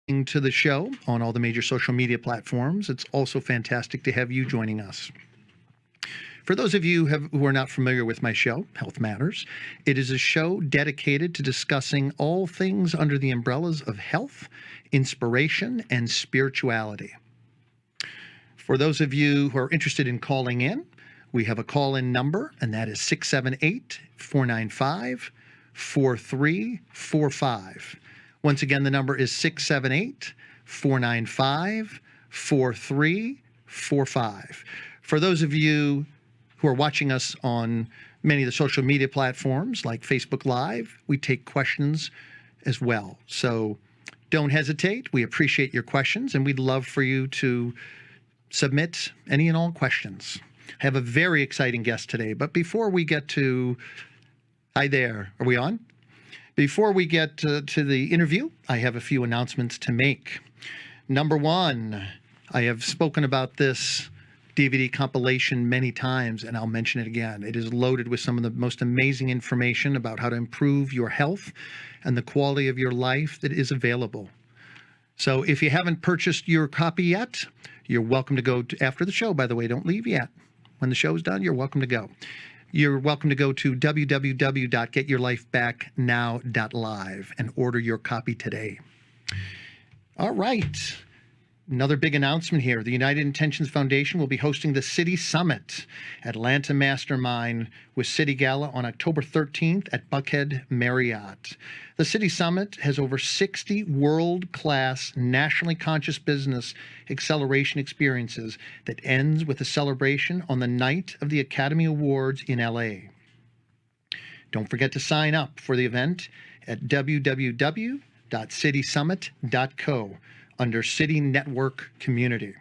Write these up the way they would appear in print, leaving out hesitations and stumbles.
to the show on all the major social media platforms. It's also fantastic to have you joining us. For those of you who are not familiar with my show, Health Matters, it is a show dedicated to discussing all things under the umbrellas of health, inspiration, and spirituality. For those of you who are interested in calling in, we have a call-in number, and that is 678-495-4345. Once again, the number is 678-495-4345. For those of you who are watching us on many of the social media platforms like Facebook Live, we take questions as well. So don't hesitate. We appreciate your questions, and we'd love for you to submit any and all questions. I have a very exciting guest today, but before we get to... Hi there. Are we on? Before we get to the interview, I have a few announcements to make. Number one, I have spoken about this DVD compilation many times, and I'll mention it again. It is loaded with some of the most amazing information about how to improve your health and the quality of your life that is available. So if you haven't purchased your copy yet, you're welcome to go after the show, by the way. Don't leave yet. When the show's done, you're welcome to go. You're welcome to go to www.getyourlifebacknow.live and order your copy today. All right. Another big announcement here. The United Intentions Foundation will be hosting the City Summit Atlanta Mastermind with City Gala on October 13th at Buckhead Marriott. The City Summit has over 60 world-class, nationally conscious business acceleration experiences that ends with a celebration on the night of the Academy Awards in LA. Don't forget to sign up for the event at www.citysummit.co. under City Network Community.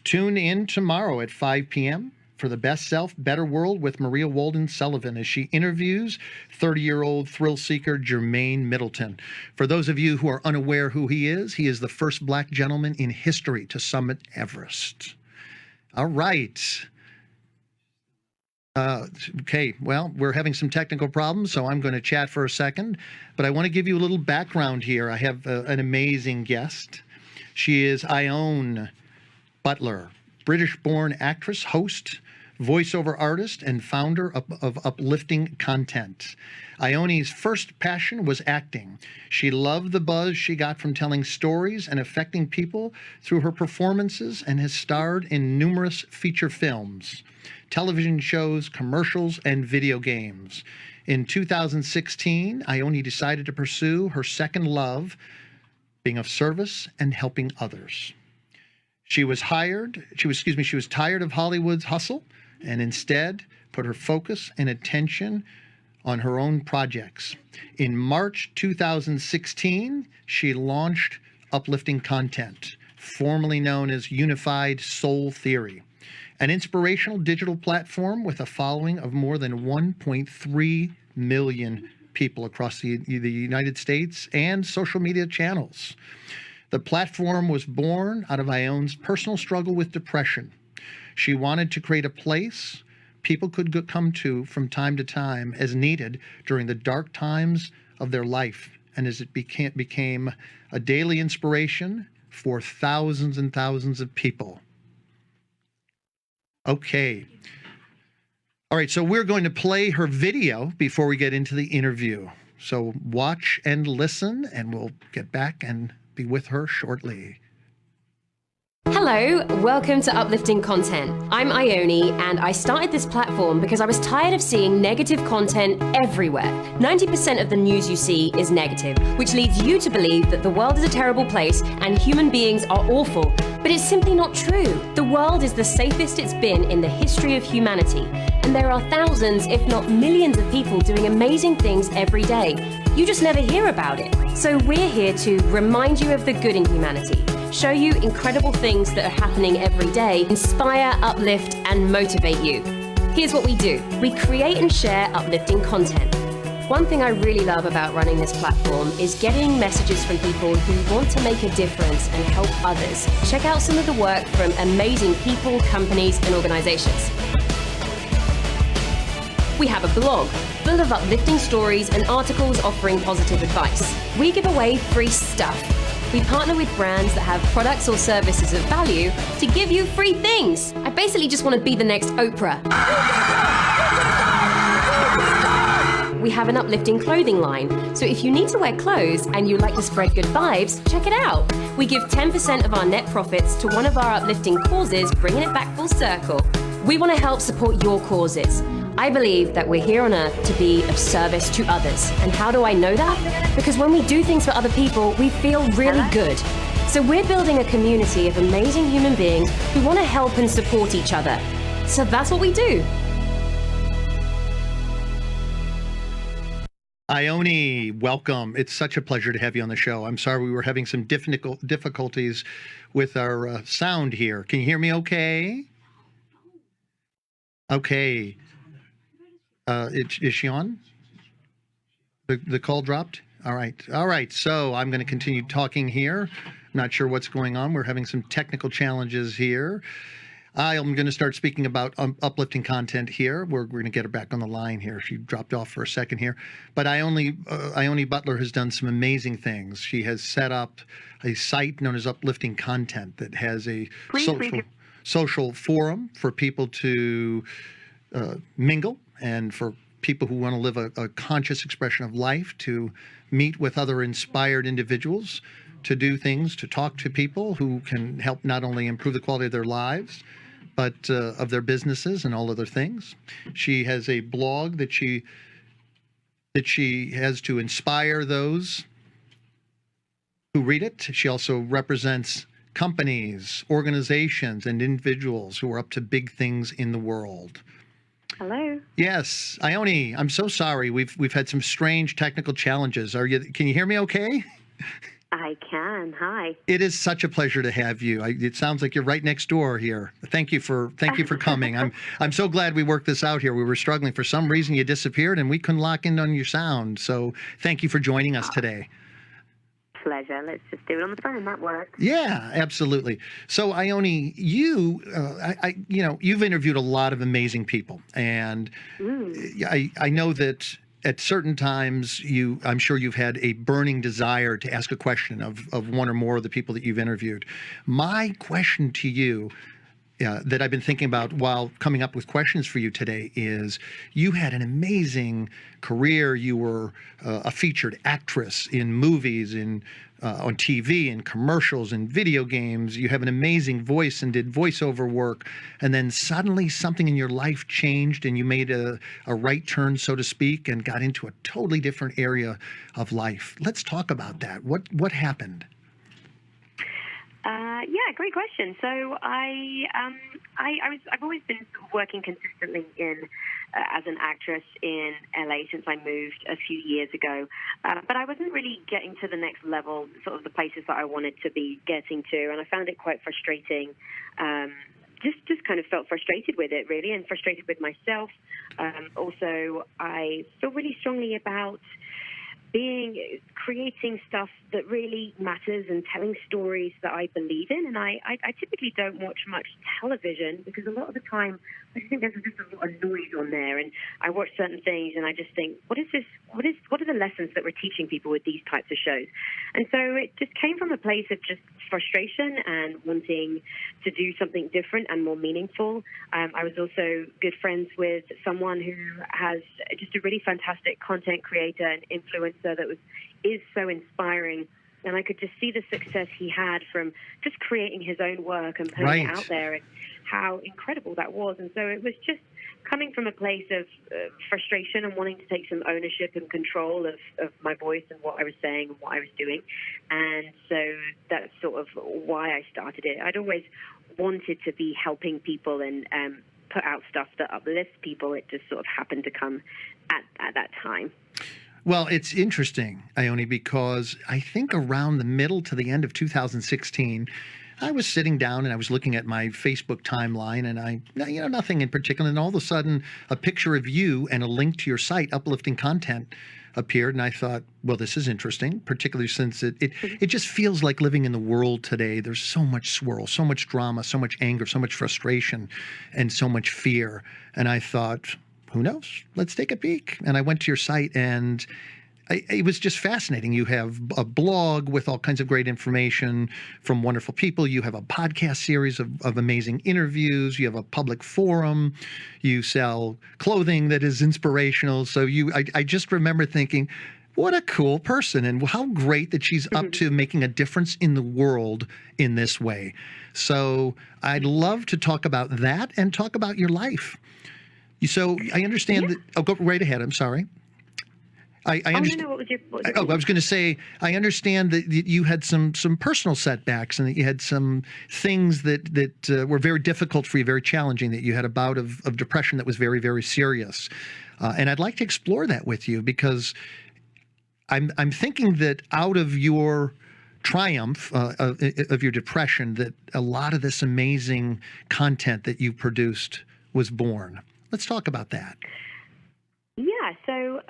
Tune in tomorrow at 5 p.m. for The Best Self, Better World with Maria Walden Sullivan as she interviews 30-year-old thrill seeker Jermaine Middleton. For those of you who are unaware who he is the first black gentleman in history to summit Everest. All right. Okay, well, we're having some technical problems, so I'm going to chat for a second. But I want to give you a little background here. I have an amazing guest. She is Ione Butler, British-born actress, host, voiceover artist, and founder of Uplifting content. Ione's first passion was acting. She loved the buzz she got from telling stories and affecting people through her performances and has starred in numerous feature films, television shows, commercials, and video games. In 2016, Ione decided to pursue her second love, being of service and helping others. She was tired of Hollywood's hustle and instead put her focus and attention on her own projects. In March 2016, she launched Uplifting Content, formerly known as Unified Soul Theory, an inspirational digital platform with a following of more than 1.3 million people across the United States and social media channels. The platform was born out of Ione's personal struggle with depression. She wanted to create a place people could come to from time to time as needed during the dark times of their life, and as it became a daily inspiration for thousands and thousands of people. Okay. All right, so we're going to play her video before we get into the interview. So watch and listen, and we'll get back and be with her shortly. Hello, welcome to Uplifting Content. I'm Ione, and I started this platform because I was tired of seeing negative content everywhere. 90% of the news you see is negative, which leads you to believe that the world is a terrible place and human beings are awful. But it's simply not true. The world is the safest it's been in the history of humanity, and there are thousands, if not millions of people doing amazing things every day. You just never hear about it. So we're here to remind you of the good in humanity, show you incredible things that are happening every day, inspire, uplift, and motivate you. Here's what we do. We create and share uplifting content. One thing I really love about running this platform is getting messages from people who want to make a difference and help others. Check out some of the work from amazing people, companies, and organizations. We have a blog full of uplifting stories and articles offering positive advice. We give away free stuff. We partner with brands that have products or services of value to give you free things. I basically just want to be the next Oprah. We have an uplifting clothing line, so if you need to wear clothes and you like to spread good vibes, check it out. We give 10% of our net profits to one of our uplifting causes, bringing it back full circle. We want to help support your causes. I believe that we're here on Earth to be of service to others. And how do I know that? Because when we do things for other people, we feel really good. So we're building a community of amazing human beings who want to help and support each other. So that's what we do. Ione, welcome. It's such a pleasure to have you on the show. I'm sorry we were having some difficulties with our sound here. Can you hear me okay? Okay. Is she on? The call dropped? All right. All right. So I'm going to continue talking here. Not sure what's going on. We're having some technical challenges here. I'm going to start speaking about uplifting content here. We're going to get her back on the line here. She dropped off for a second here. But Ione Butler has done some amazing things. She has set up a site known as Uplifting Content that has a social forum for people to mingle and for people who want to live a conscious expression of life, to meet with other inspired individuals, to do things, to talk to people who can help not only improve the quality of their lives, but of their businesses and all other things. She has a blog that she has to inspire those who read it. She also represents companies, organizations, and individuals who are up to big things in the world. Hello. Yes, Ione, I'm so sorry. We've had some strange technical challenges. Can you hear me okay? I can. Hi. It is such a pleasure to have you. It sounds like you're right next door here. Thank you for coming. I'm so glad we worked this out here. We were struggling for some reason. You disappeared and we couldn't lock in on your sound. So thank you for joining us today. Pleasure. Let's just do it on the phone. That works. Yeah, absolutely. So Ione, you've interviewed a lot of amazing people, and I know that at certain times I'm sure you've had a burning desire to ask a question of one or more of the people that you've interviewed. My question to you that I've been thinking about while coming up with questions for you today is, you had an amazing career. You were a featured actress in movies, on TV, in commercials, in video games. You have an amazing voice and did voiceover work. And then suddenly something in your life changed and you made a right turn, so to speak, and got into a totally different area of life. Let's talk about that. What happened? Yeah, great question. So I've always been sort of working consistently as an actress in LA since I moved a few years ago, but I wasn't really getting to the next level, sort of the places that I wanted to be getting to, and I found it quite frustrating. Just kind of felt frustrated with it, really, and frustrated with myself. Also, I feel really strongly about creating stuff that really matters and telling stories that I believe in. And I typically don't watch much television because a lot of the time I just think there's just a lot of noise on there. And I watch certain things and I just think, what are the lessons that we're teaching people with these types of shows? And so it just came from a place of just frustration and wanting to do something different and more meaningful. I was also good friends with someone who has just a really fantastic content creator and influencer that is so inspiring. And I could just see the success he had from just creating his own work and putting it out there, and how incredible that was. And so it was just coming from a place of frustration and wanting to take some ownership and control of my voice and what I was saying and what I was doing. And so that's sort of why I started it. I'd always wanted to be helping people and put out stuff that uplifts people. It just sort of happened to come at that time. Well, it's interesting, Ione, because I think around the middle to the end of 2016, I was sitting down and I was looking at my Facebook timeline, and nothing in particular. And all of a sudden, a picture of you and a link to your site, Uplifting Content, appeared. And I thought, well, this is interesting, particularly since it just feels like living in the world today. There's so much swirl, so much drama, so much anger, so much frustration, and so much fear. And I thought, who knows? Let's take a peek. And I went to your site, and it was just fascinating. You have a blog with all kinds of great information from wonderful people. You have a podcast series of amazing interviews. You have a public forum. You sell clothing that is inspirational. So I just remember thinking, what a cool person, and how great that she's up to making a difference in the world in this way. So I'd love to talk about that and talk about your life. So I understand that. Oh, go right ahead. I'm sorry. I understand. No, what was your I was going to say, I understand that you had some personal setbacks and that you had some things that were very difficult for you, very challenging, that you had a bout of depression that was very, very serious. And I'd like to explore that with you, because I'm thinking that out of your triumph of your depression, that a lot of this amazing content that you produced was born. Let's talk about that. Yeah, so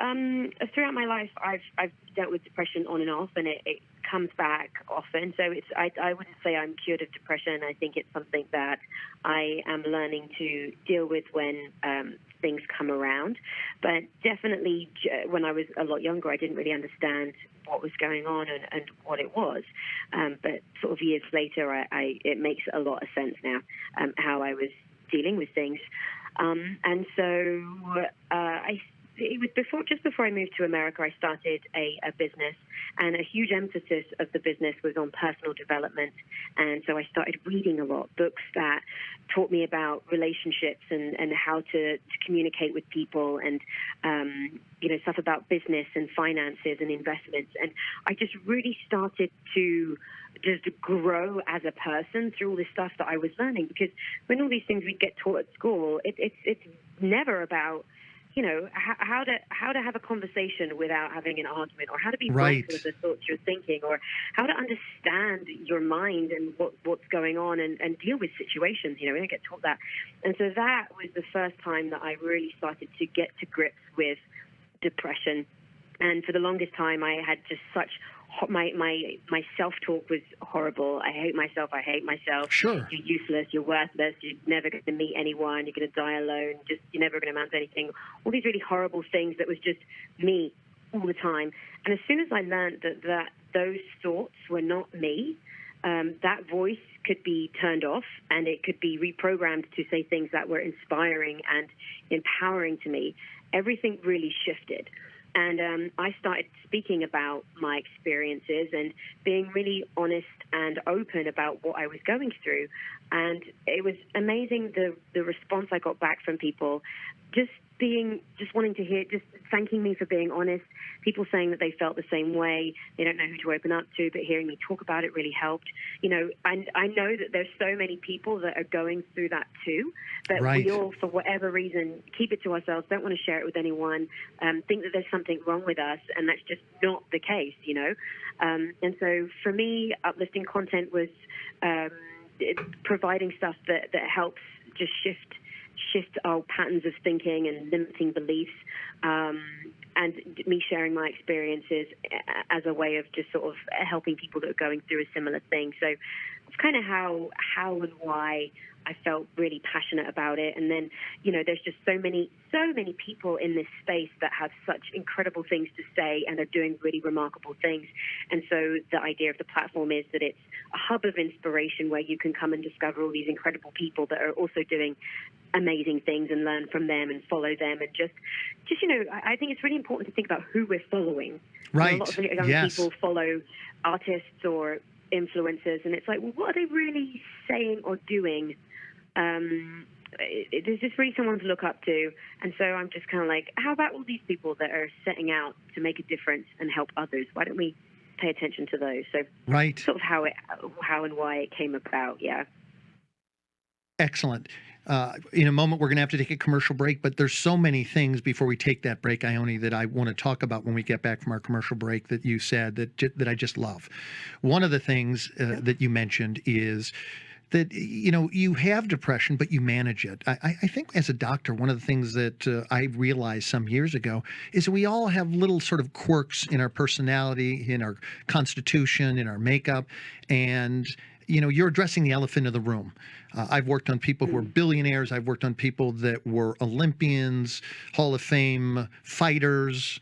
throughout my life, I've dealt with depression on and off, and it comes back often. So I wouldn't say I'm cured of depression. I think it's something that I am learning to deal with when things come around. But definitely, when I was a lot younger, I didn't really understand what was going on and what it was. But sort of years later, it makes a lot of sense now how I was dealing with things. And so it was just before I moved to America, I started a business, and a huge emphasis of the business was on personal development. And so I started reading a lot, books that taught me about relationships and how to communicate with people, and stuff about business and finances and investments. And I just really started to just grow as a person through all this stuff that I was learning, because when all these things we get taught at school, it's never about how to have a conversation without having an argument, or how to be mindful of the thoughts you're thinking, or how to understand your mind and what's going on and deal with situations. We don't get taught that. And so that was the first time that I really started to get to grips with depression. And for the longest time, I had just such my self-talk was horrible. I hate myself. Sure. You're useless. You're worthless. You're never going to meet anyone. You're going to die alone. You're never going to amount to anything. All these really horrible things that was just me all the time. And as soon as I learned that those thoughts were not me, that voice could be turned off, and it could be reprogrammed to say things that were inspiring and empowering to me, everything really shifted. And I started speaking about my experiences and being really honest and open about what I was going through. And it was amazing, the response I got back from people, just wanting to hear, just thanking me for being honest, people saying that they felt the same way, they don't know who to open up to, but hearing me talk about it really helped. And I know that there's so many people that are going through that too, but we all, for whatever reason, keep it to ourselves, don't want to share it with anyone, think that there's something wrong with us, and that's just not the case, And so for me, uplifting content was providing stuff that helps just shift our patterns of thinking and limiting beliefs, and me sharing my experiences as a way of just sort of helping people that are going through a similar thing. So it's kind of how and why I felt really passionate about it. And then, there's just so many people in this space that have such incredible things to say and are doing really remarkable things. And so the idea of the platform is that it's a hub of inspiration where you can come and discover all these incredible people that are also doing amazing things and learn from them and follow them. And just I think it's really important to think about who we're following. Right. A lot of young people follow artists or influencers, and it's like, well, what are they really saying or doing? There's just really someone to look up to. And so I'm just kind of like, how about all these people that are setting out to make a difference and help others? Why don't we pay attention to those? So sort of how and why it came about. Yeah. Excellent. In a moment, we're going to have to take a commercial break, but there's so many things before we take that break, Ione, that I want to talk about when we get back from our commercial break that you said that I just love. One of the things that you mentioned is that, you have depression, but you manage it. I think as a doctor, one of the things that I realized some years ago is we all have little sort of quirks in our personality, in our constitution, in our makeup, and you're addressing the elephant in the room. I've worked on people who are billionaires. I've worked on people that were Olympians, Hall of Fame fighters,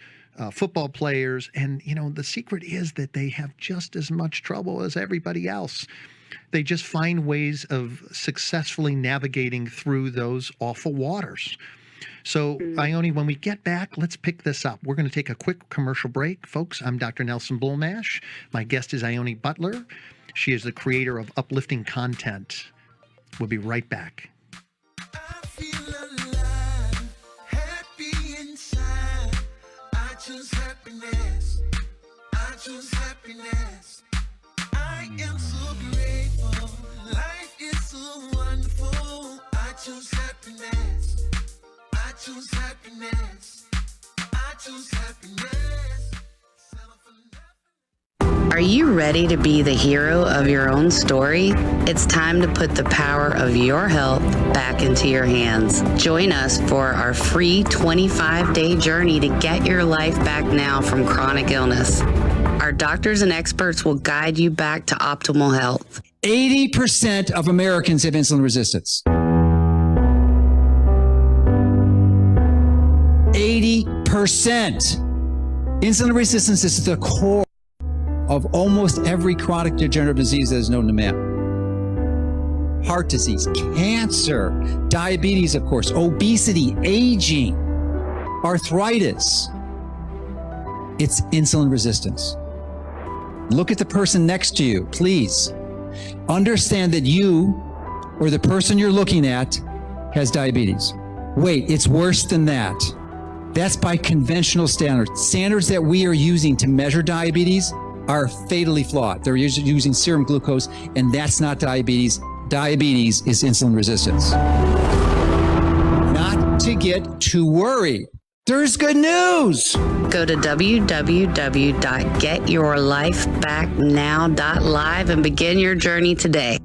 football players. And, the secret is that they have just as much trouble as everybody else. They just find ways of successfully navigating through those awful waters. So, Ione, when we get back, let's pick this up. We're going to take a quick commercial break. Folks, I'm Dr. Nelson Bulmash. My guest is Ione Butler. She is the creator of Uplifting Content. We'll be right back. I feel alive, happy inside. I choose happiness. I choose happiness. I am so grateful. Life is so wonderful. I choose happiness. I choose happiness. I choose happiness. Are you ready to be the hero of your own story? It's time to put the power of your health back into your hands. Join us for our free 25-day journey to get your life back now from chronic illness. Our doctors and experts will guide you back to optimal health. 80% of Americans have insulin resistance. 80%. Insulin resistance is the core of almost every chronic degenerative disease that is known to man. Heart disease, cancer, diabetes, of course, obesity, aging, arthritis. It's insulin resistance. Look at the person next to you, please. Understand that you or the person you're looking at has diabetes. Wait, it's worse than that. That's by conventional standards. Standards that we are using to measure diabetes are fatally flawed. They're using serum glucose, and that's not diabetes. Diabetes is insulin resistance. Not to get too worried. There's good news. Go to www.getyourlifebacknow.live and begin your journey today.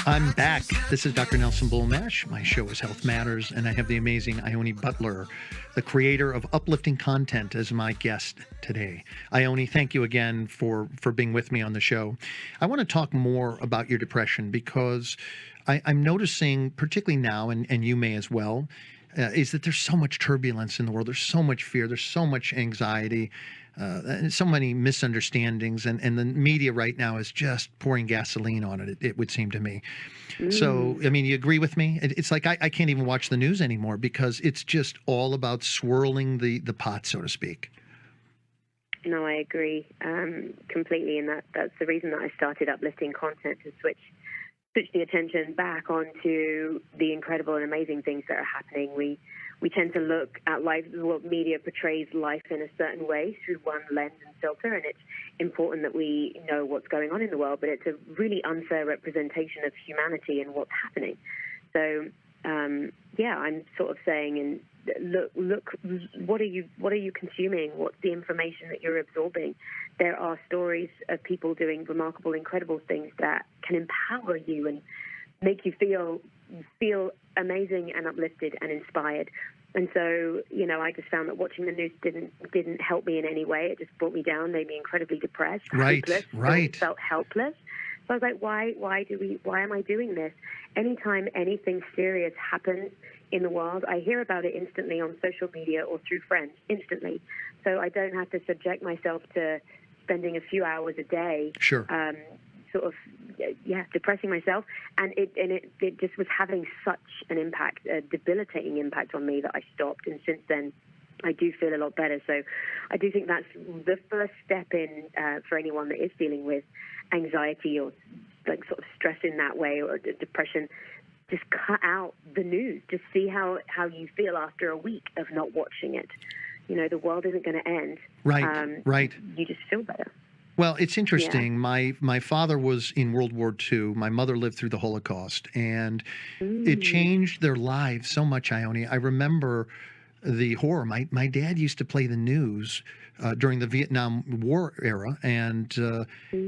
I'm back. This is Dr. Nelson Bulmash. My show is Health Matters, and I have the amazing Ione Butler, the creator of Uplifting Content, as my guest today. Ione, thank you again for being with me on the show. I want to talk more about your depression because I'm noticing, particularly now, and you may as well, is that there's so much turbulence in the world. There's so much fear. There's so much anxiety. And so many misunderstandings, and the media right now is just pouring gasoline on it, it would seem to me. So, I mean, you agree with me? It's like I can't even watch the news anymore because it's just all about swirling the pot, so to speak. No, I agree completely, and that's the reason that I started Uplifting Content, to switch the attention back onto the incredible and amazing things that are happening. We tend to look at life, what media portrays life in a certain way through one lens and filter, and it's important that we know what's going on in the world, but it's a really unfair representation of humanity and what's happening. So, yeah, I'm sort of saying, and look, what are you consuming? What's the information that you're absorbing? There are stories of people doing remarkable, incredible things that can empower you and make you feel amazing and uplifted and inspired. And so, I just found that watching the news didn't help me in any way. It just brought me down, made me incredibly depressed, hopeless, felt helpless. So I was like, why am I doing this? Anytime anything serious happens in the world, I hear about it instantly on social media or through friends, instantly. So I don't have to subject myself to spending a few hours a day, Sure. Depressing myself, and it just was having such an impact, a debilitating impact on me, that I stopped. And since then, I do feel a lot better. So I do think that's the first step in for anyone that is dealing with anxiety or like sort of stress in that way, or depression. Just cut out the news. Just see how you feel after a week of not watching it. The world isn't going to end. Right, right. You just feel better. Well, it's interesting. Yeah. My father was in World War II. My mother lived through the Holocaust, and it changed their lives so much, Ione. I remember the horror. My dad used to play the news during the Vietnam War era, and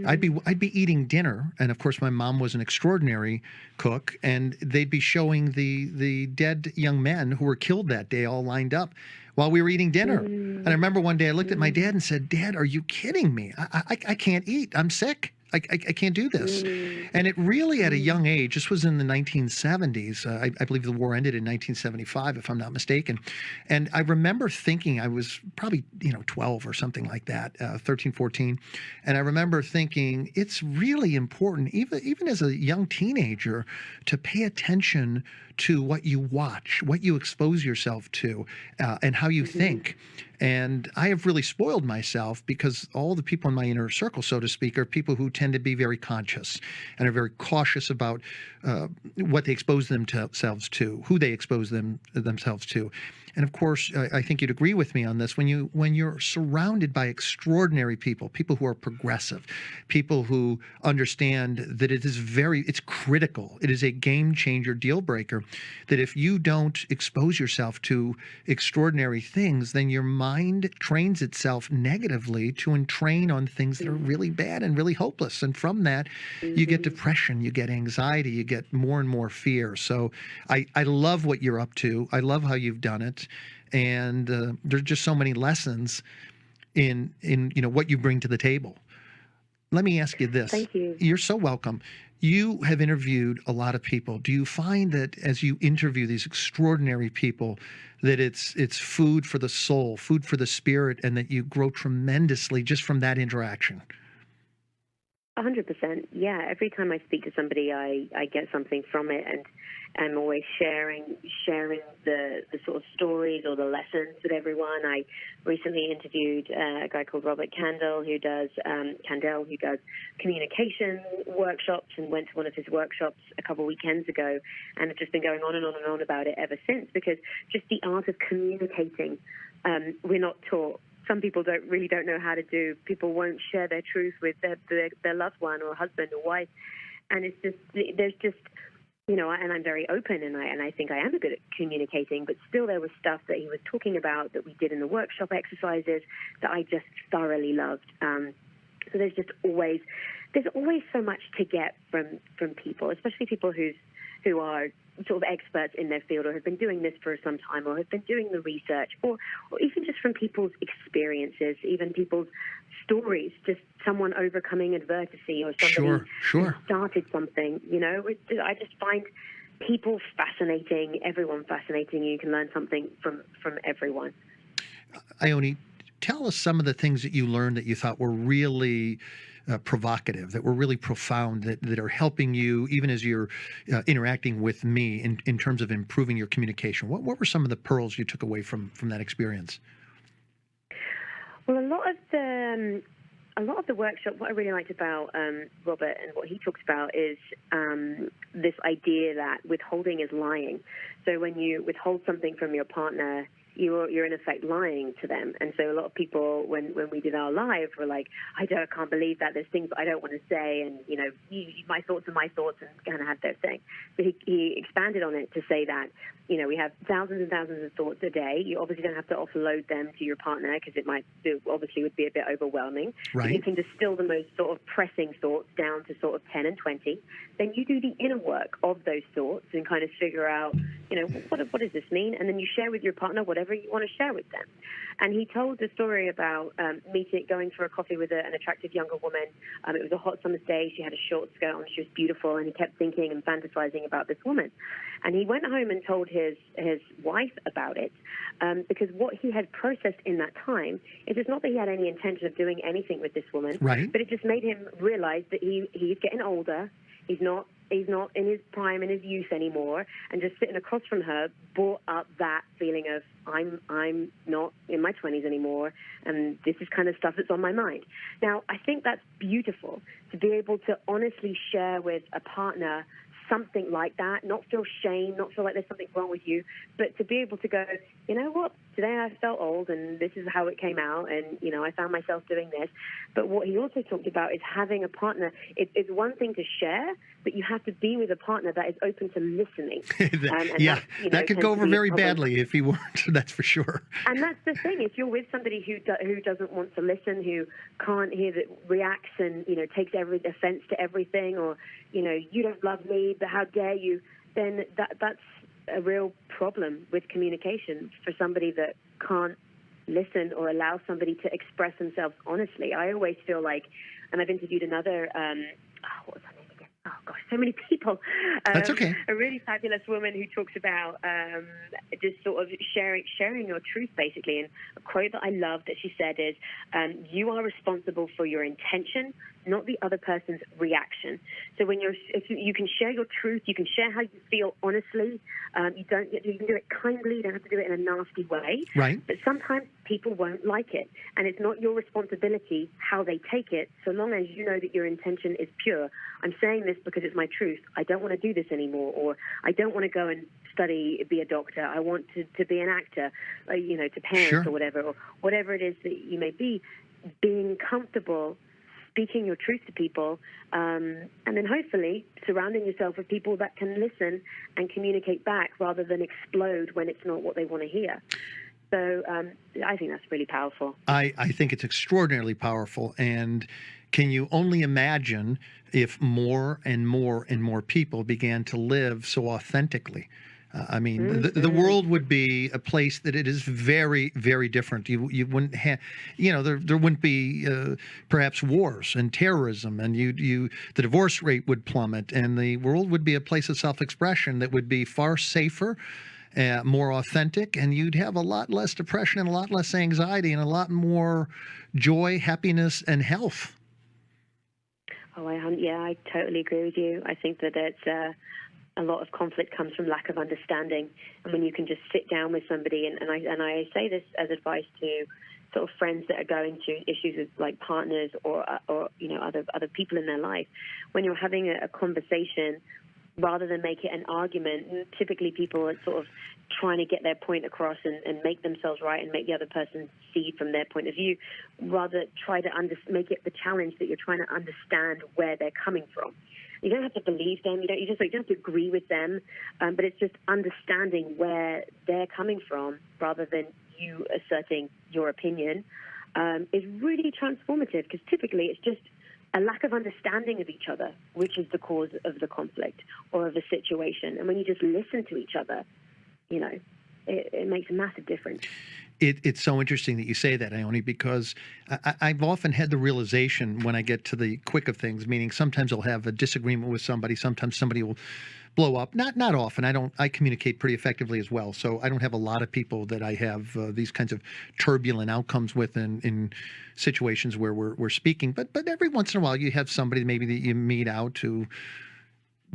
I'd be eating dinner, and of course my mom was an extraordinary cook, and they'd be showing the dead young men who were killed that day all lined up while we were eating dinner. And I remember one day I looked at my dad and said, "Dad, are you kidding me? I can't eat. I'm sick." I can't do this. And it really, at a young age, this was in the 1970s. I believe the war ended in 1975, if I'm not mistaken. And I remember thinking, I was probably, 12 or something like that, 13, 14. And I remember thinking, it's really important, even as a young teenager, to pay attention to what you watch, what you expose yourself to, and how you think. And I have really spoiled myself because all the people in my inner circle, so to speak, are people who tend to be very conscious and are very cautious about what they expose themselves to, who they expose themselves to. And of course, I think you'd agree with me on this. When you're surrounded by extraordinary people who are progressive, people who understand that it's critical, it is a game changer, deal breaker, that if you don't expose yourself to extraordinary things, then your mind trains itself negatively to entrain on things that are really bad and really hopeless. And from that, you get depression, you get anxiety, you get more and more fear. So I love what you're up to. I love how you've done it. And there's just so many lessons in what you bring to the table. Let me ask you this. Thank you. You're so welcome. You have interviewed a lot of people. Do you find that as you interview these extraordinary people, that it's food for the soul, food for the spirit, and that you grow tremendously just from that interaction? 100%. Yeah. Every time I speak to somebody, I get something from it, and I'm always sharing the sort of stories or the lessons with everyone. I recently interviewed a guy called Robert Candle who does communication workshops, and went to one of his workshops a couple of weekends ago, and I've just been going on and on and on about it ever since, because just the art of communicating, we're not taught. Some people don't know how to do. People won't share their truth with their loved one or husband or wife, and it's just there's just and I'm very open, and I think I am good at communicating, but still there was stuff that he was talking about that we did in the workshop exercises that I just thoroughly loved. So there's always so much to get from people, especially people who are sort of experts in their field or have been doing this for some time or have been doing the research, or even just from people's experiences, even people's stories, just someone overcoming adversity or somebody who started something. I just find people fascinating, everyone fascinating. You can learn something from everyone. Ione, tell us some of the things that you learned that you thought were really provocative, that were really profound, that are helping you even as you're interacting with me in terms of improving your communication. What were some of the pearls you took away from that experience? Well, a lot of the workshop, what I really liked about Robert and what he talks about is this idea that withholding is lying. So when you withhold something from your partner, you're in effect lying to them. And so a lot of people, when we did our live, were like, I can't believe that. There's things I don't want to say, and my thoughts are my thoughts, and kind of had their thing. But he expanded on it to say that we have thousands and thousands of thoughts a day. You obviously don't have to offload them to your partner, because it obviously would be a bit overwhelming. Right. But you can distill the most sort of pressing thoughts down to sort of 10 and 20. Then you do the inner work of those thoughts and kind of figure out, what does this mean? And then you share with your partner whatever you want to share with them. And he told the story about going for a coffee with an attractive younger woman. It was a hot summer's day. She had a short skirt on. She was beautiful, and he kept thinking and fantasizing about this woman. And he went home and told his wife about it, because what he had processed in that time is it's not that he had any intention of doing anything with this woman, right, but it just made him realize that he's getting older. He's not in his prime, in his youth anymore, and just sitting across from her brought up that feeling of I'm not in my 20s anymore, and this is kind of stuff that's on my mind. Now, I think that's beautiful to be able to honestly share with a partner something like that, not feel shame, not feel like there's something wrong with you, but to be able to go, you know what, today I felt old and this is how it came out, and I found myself doing this. But what he also talked about is having a partner. It's one thing to share, but you have to be with a partner that is open to listening. That could go over very badly if he weren't, that's for sure. And that's the thing, if you're with somebody who doesn't want to listen, who can't hear, that reacts and takes every offense to everything, or you don't love me, but how dare you, then that's a real problem with communication for somebody that can't listen or allow somebody to express themselves honestly. I always feel like, and I've interviewed another, what was her name again? Oh gosh, so many people. That's okay. A really fabulous woman who talks about just sort of sharing your truth, basically. And a quote that I love that she said is, "You are responsible for your intention, not the other person's reaction." So when you can share your truth, you can share how you feel honestly. You can do it kindly. You don't have to do it in a nasty way. Right. But sometimes people won't like it, and it's not your responsibility how they take it, so long as you know that your intention is pure. I'm saying this because it's my truth. I don't want to do this anymore, or I don't want to go and be a doctor. I want to be an actor, to parents Sure. or whatever it is that you may be. Being comfortable speaking your truth to people, and then hopefully surrounding yourself with people that can listen and communicate back rather than explode when it's not what they want to hear. So I think that's really powerful. I think it's extraordinarily powerful. And can you only imagine if more and more and more people began to live so authentically? The world would be a place that it is very, very different. You wouldn't have, there wouldn't be perhaps wars and terrorism, and the divorce rate would plummet, and the world would be a place of self-expression that would be far safer, more authentic, and you'd have a lot less depression and a lot less anxiety and a lot more joy, happiness, and health. Oh, I totally agree with you. I think that it's a lot of conflict comes from lack of understanding, and when you can just sit down with somebody, and I say this as advice to sort of friends that are going through issues with like partners or other people in their life, when you're having a conversation, rather than make it an argument, typically people are sort of trying to get their point across and make themselves right and make the other person see from their point of view, rather try to make it the challenge that you're trying to understand where they're coming from. You don't have to believe them. You don't have to agree with them, but it's just understanding where they're coming from rather than you asserting your opinion is really transformative, because typically it's just a lack of understanding of each other, which is the cause of the conflict or of the situation. And when you just listen to each other, it makes a massive difference. It's so interesting that you say that, Ione, because I've often had the realization when I get to the quick of things, meaning sometimes I'll have a disagreement with somebody, sometimes somebody will blow up. Not often. I communicate pretty effectively as well, so I don't have a lot of people that I have these kinds of turbulent outcomes with in situations where we're speaking. But every once in a while you have somebody maybe that you meet out who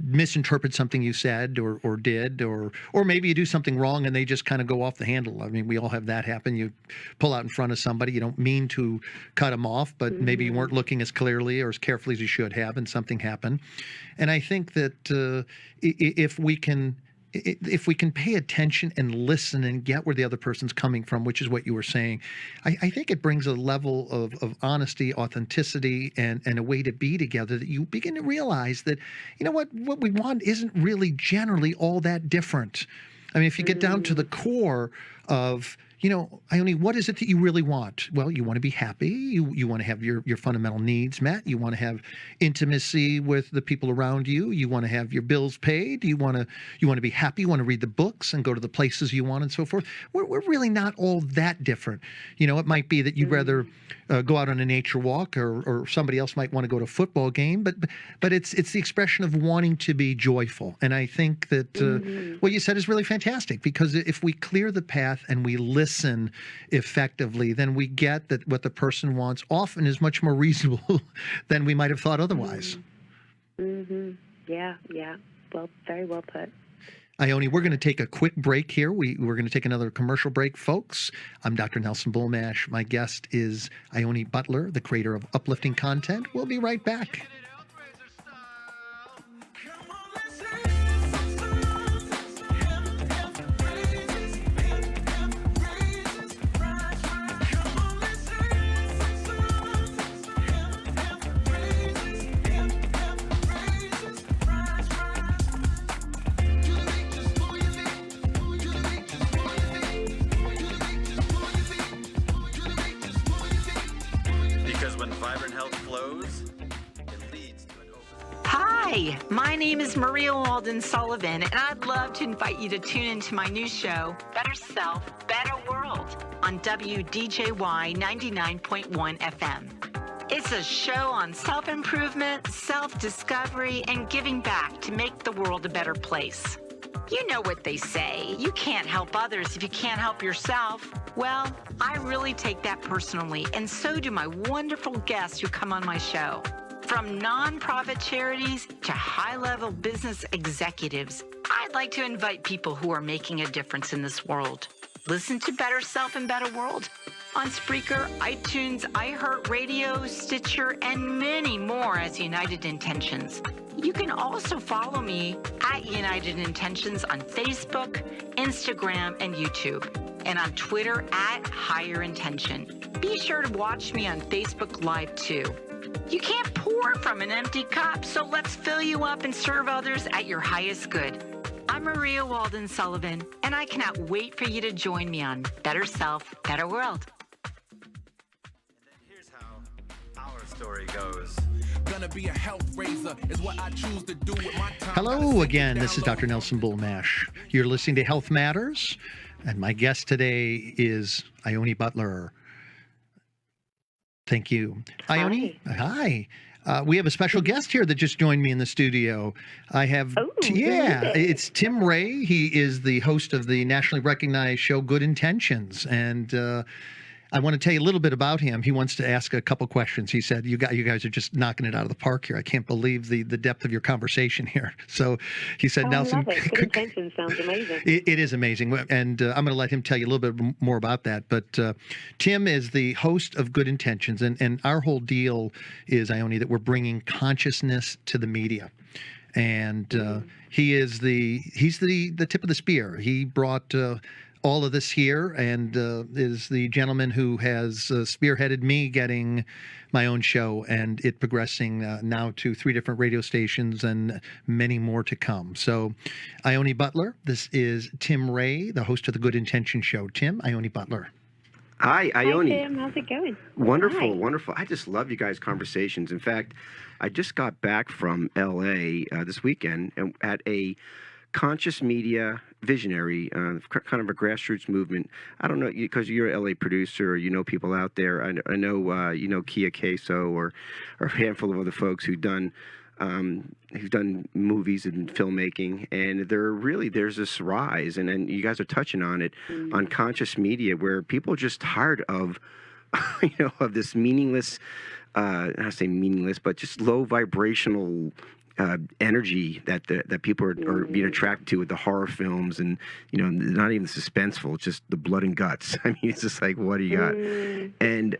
misinterpret something you said or did, or maybe you do something wrong and they just kind of go off the handle. I mean, we all have that happen. You pull out in front of somebody, you don't mean to cut them off, but maybe you weren't looking as clearly or as carefully as you should have, and something happened. And I think that if we can pay attention and listen and get where the other person's coming from, which is what you were saying, I think it brings a level of honesty, authenticity, and a way to be together that you begin to realize that, what we want isn't really generally all that different. I mean, if you get down to the core of, Ione, what is it that you really want? Well, you want to be happy. You want to have your fundamental needs met. You want to have intimacy with the people around you. You want to have your bills paid. You want to be happy. You want to read the books and go to the places you want and so forth. We're really not all that different. It might be that you'd rather go out on a nature walk, or somebody else might want to go to a football game, but it's the expression of wanting to be joyful. And I think that what you said is really fantastic, because if we clear the path and we listen effectively, then we get that what the person wants often is much more reasonable than we might have thought otherwise. Yeah. Well, very well put. Ione, we're going to take a quick break here. We're going to take another commercial break, folks. I'm Dr. Nelson Bulmash. My guest is Ione Butler, the creator of Uplifting Content. We'll be right back. Hi, my name is Maria Walden Sullivan, and I'd love to invite you to tune into my new show, Better Self, Better World. world on WDJY 99.1 FM. It's a show on self-improvement, self-discovery, and giving back to make the world a better place. You know what they say, you can't help others if you can't help yourself. Well, I really take that personally, and so do my wonderful guests who come on my show. From nonprofit charities to high-level business executives, I'd like to invite people who are making a difference in this world. Listen to Better Self and Better World on Spreaker, iTunes, iHeartRadio, Stitcher, and many more as United Intentions. You can also follow me at United Intentions on Facebook, Instagram, and YouTube, and on Twitter at Higher Intention. Be sure to watch me on Facebook Live too. You can't pour from an empty cup, so let's fill you up and serve others at your highest good. I'm Maria Walden Sullivan, and I cannot wait for you to join me on Better Self, Better World. Here's how our story goes. Gonna be a health raiser is what I choose to do with my time. Hello again. This is Dr. Nelson Bullmash. You're listening to Health Matters, and my guest today is Ione Butler. Thank you. Ione, hi. We have a special guest here that just joined me in the studio. I have, it's Tim Ray. He is the host of the nationally recognized show Good Intentions, and I want to tell you a little bit about him. He wants to ask a couple questions. He said, you guys are just knocking it out of the park here. I can't believe the depth of your conversation here. So he said, Nelson. I love it. Good Intentions sounds amazing. It is amazing. And I'm going to let him tell you a little bit more about that. But Tim is the host of Good Intentions. And our whole deal is, Ione, that we're bringing consciousness to the media. And he's the tip of the spear. He brought all of this here, and is the gentleman who has spearheaded me getting my own show and it progressing now to 3 different radio stations and many more to come. So, Ione Butler, this is Tim Ray, the host of the Good Intention Show. Tim, Ione Butler. Hi, Ione. Hi, Tim. How's it going? Wonderful, Hi. wonderful. I just love you guys' conversations. In fact, I just got back from L.A. This weekend and at a conscious media visionary, kind of a grassroots movement. I don't know, because you're an LA producer, or you know people out there. I know you know Kia Queso or a handful of other folks who've done movies and filmmaking, and there's this rise, and you guys are touching on it, on conscious media, where people are just tired of of this meaningless, not say meaningless, but just low vibrational energy that people are being attracted to with the horror films, and not even suspenseful, it's just the blood and guts. I mean, it's just like, what do you got? And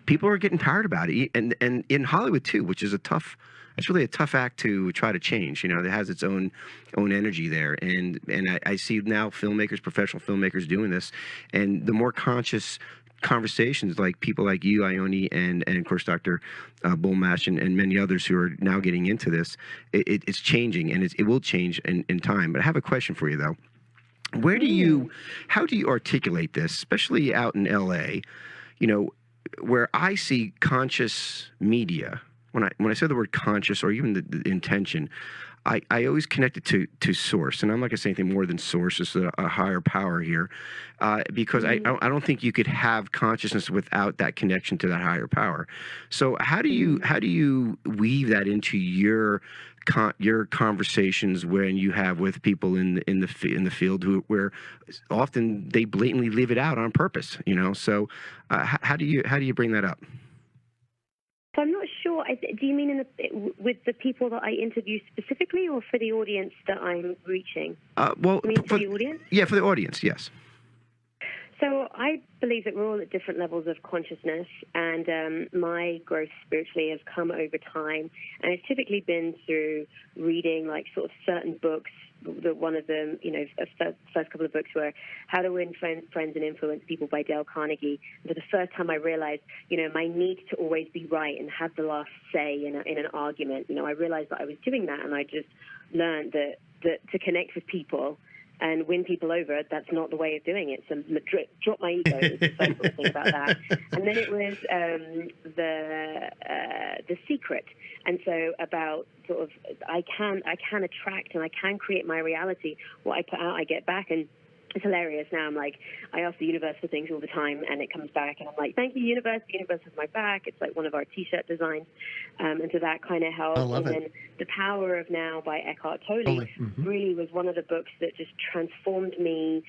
people are getting tired about it, and in Hollywood too, which is it's really a tough act to try to change. It has its own energy there, and I see now professional filmmakers doing this, and the more conscious conversations, like people like you, Ione, and of course Dr. Bullmash and many others who are now getting into this, it's changing, and it will change in time. But I have a question for you though. How do you articulate this, especially out in LA, where I see conscious media? When I say the word conscious, or even the intention, I always connect it to source, and I'm not going to say anything more than source. It's a higher power here, because I don't think you could have consciousness without that connection to that higher power. So how do you weave that into your conversations when you have with people in the field where often they blatantly leave it out on purpose? So how do you bring that up? So I'm not sure. Do you mean with the people that I interview specifically, or for the audience that I'm reaching? Well, you mean for the audience? Yeah, for the audience, yes. So I believe that we're all at different levels of consciousness, and my growth spiritually has come over time, and it's typically been through reading like sort of certain books. One of them, first couple of books were How to Win Friends and Influence People by Dale Carnegie. And for the first time I realized, my need to always be right and have the last say in an argument. I realized that I was doing that, and I just learned that to connect with people and win people over, that's not the way of doing it. So drop my ego is the first thing about that. And then it was the secret. And so about sort of I can attract and I can create my reality. What I put out, I get back. And it's hilarious. Now I'm like, I ask the universe for things all the time, and it comes back, and I'm like, thank you, universe. The universe has my back. It's like one of our T-shirt designs, and so that kind of helps. I love and it. then The Power of Now by Eckhart Tolle Totally. Mhm. really was one of the books that just transformed me,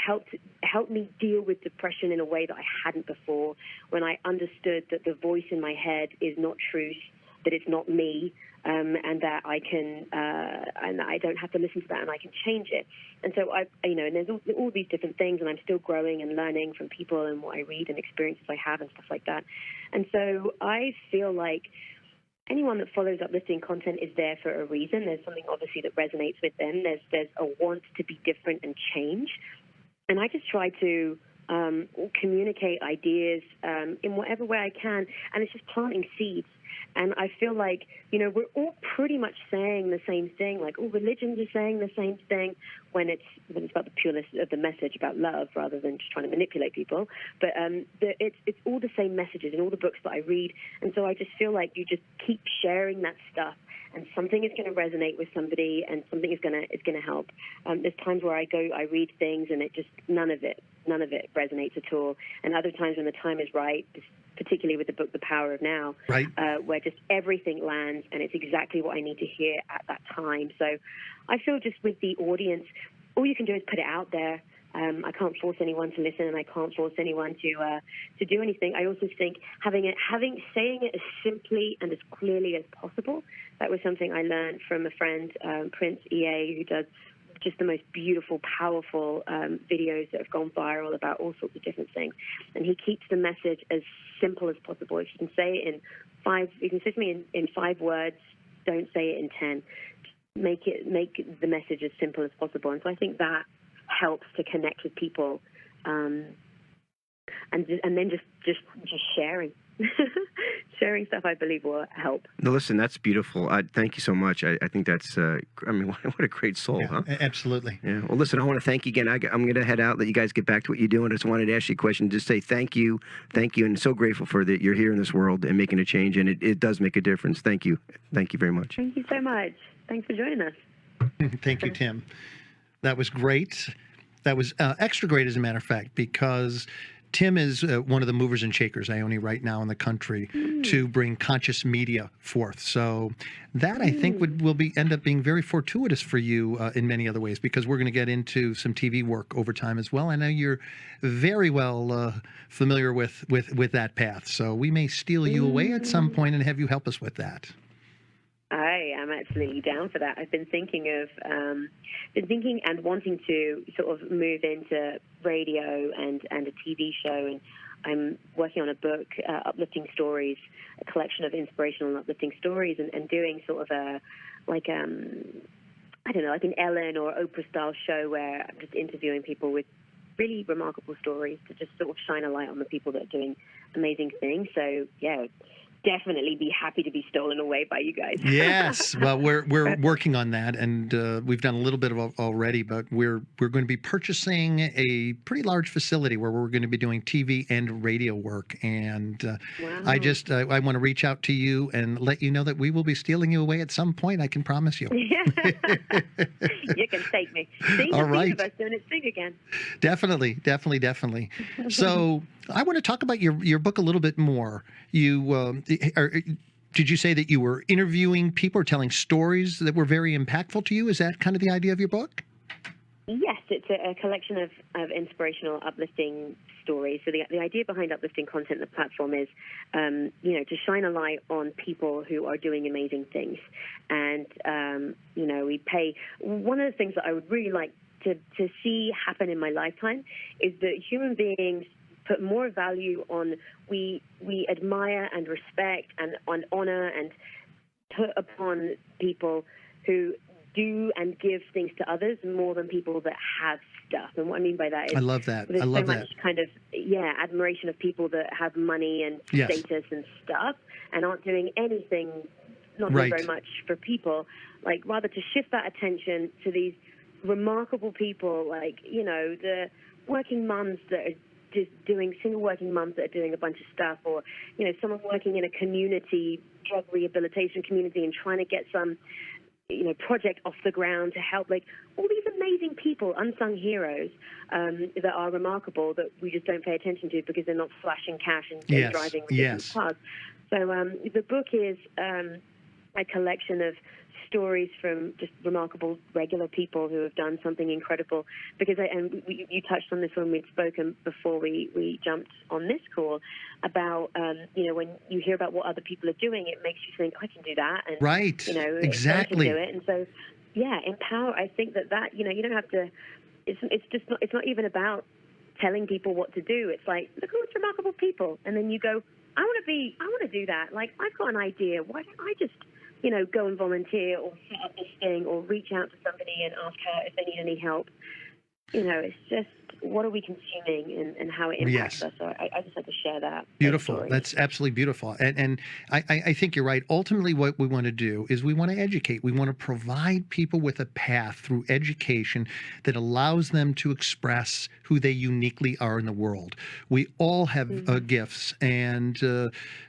helped me deal with depression in a way that I hadn't before. When I understood that the voice in my head is not truth, that it's not me, and that I can, and that I don't have to listen to that, and I can change it. And so and there's all these different things, and I'm still growing and learning from people and what I read and experiences I have and stuff like that. And so I feel like anyone that follows uplifting content is there for a reason. There's something obviously that resonates with them. There's a want to be different and change. And I just try to communicate ideas in whatever way I can, and it's just planting seeds. And I feel like, we're all pretty much saying the same thing. Like all religions are saying the same thing when it's about the pureness of the message about love rather than just trying to manipulate people. But it's all the same messages in all the books that I read. And so I just feel like you just keep sharing that stuff, and something is going to resonate with somebody, and something is going to help. There's times where I read things, and it just none of it resonates at all. And other times when the time is right, particularly with the book The Power of Now, Right. Where just everything lands, and it's exactly what I need to hear at that time. So I feel just with the audience, all you can do is put it out there. I can't force anyone to listen, and I can't force anyone to do anything. I also think saying it as simply and as clearly as possible. That was something I learned from a friend, Prince EA, who does just the most beautiful, powerful videos that have gone viral about all sorts of different things. And he keeps the message as simple as possible. If you can say it you can say to me in 5 words, don't say it in 10. Make the message as simple as possible. And so I think that helps to connect with people, and then just sharing. Sharing stuff, I believe, will help. No, listen, that's beautiful. Thank you so much. I think that's, what a great soul, huh? Absolutely. Yeah. Well, listen, I want to thank you again. I'm going to head out, let you guys get back to what you're doing. I just wanted to ask you a question, just say thank you, and so grateful for that you're here in this world and making a change, and it does make a difference. Thank you. Thank you very much. Thank you so much. Thanks for joining us. Thank you, Tim. That was great. That was extra great, as a matter of fact, because Tim is one of the movers and shakers, Ione, right now in the country to bring conscious media forth. So that, I think, will end up being very fortuitous for you in many other ways, because we're going to get into some TV work over time as well. I know you're very well familiar with that path. So we may steal you away at some point and have you help us with that. I am absolutely down for that. I've been thinking and wanting to sort of move into radio and a TV show, and I'm working on a book, Uplifting Stories, a collection of inspirational and uplifting stories, and doing sort of like an Ellen or Oprah style show where I'm just interviewing people with really remarkable stories to just sort of shine a light on the people that are doing amazing things. So yeah, definitely be happy to be stolen away by you guys. Yes, well, we're working on that, and we've done a little bit of already, but we're going to be purchasing a pretty large facility where we're going to be doing TV and radio work, and Wow. I want to reach out to you and let you know that we will be stealing you away at some point. I can promise you. You can take me. See, All the right. universe doing its thing again. Definitely. So I want to talk about your book a little bit more. Did you say that you were interviewing people or telling stories that were very impactful to you? Is that kind of the idea of your book? Yes, it's a collection of inspirational, uplifting stories. So the idea behind uplifting content, the platform is, to shine a light on people who are doing amazing things. And, we pay. One of the things that I would really like to see happen in my lifetime is that human beings put more value on, we admire and respect and on honor and put upon people who do and give things to others more than people that have stuff. And what I mean by that is, I love that. There's I love so that. much kind of admiration of people that have money and Yes. status and stuff and aren't doing anything, not Right. doing very much for people. Like, rather to shift that attention to these remarkable people, like, the working mums that are just doing, single working mums that are doing a bunch of stuff, or someone working in a community drug rehabilitation community and trying to get some project off the ground to help like all these amazing people, unsung heroes that are remarkable that we just don't pay attention to because they're not flashing cash and driving ridiculous cars. So the book is a collection of stories from just remarkable regular people who have done something incredible. Because you touched on this when we'd spoken before we jumped on this call about when you hear about what other people are doing, it makes you think, I can do that, and exactly. I can do it. And so empower. I think that you don't have to. It's not even about telling people what to do. It's like, look at all these remarkable people, and then you go, I want to do that. Like, I've got an idea. Why don't I just go and volunteer or set up this thing or reach out to somebody and ask her if they need any help. It's just, what are we consuming and how it impacts us. So I just had to share that. Beautiful. That's absolutely beautiful. And I think you're right. Ultimately, what we want to do is we want to educate. We want to provide people with a path through education that allows them to express who they uniquely are in the world. We all have gifts, and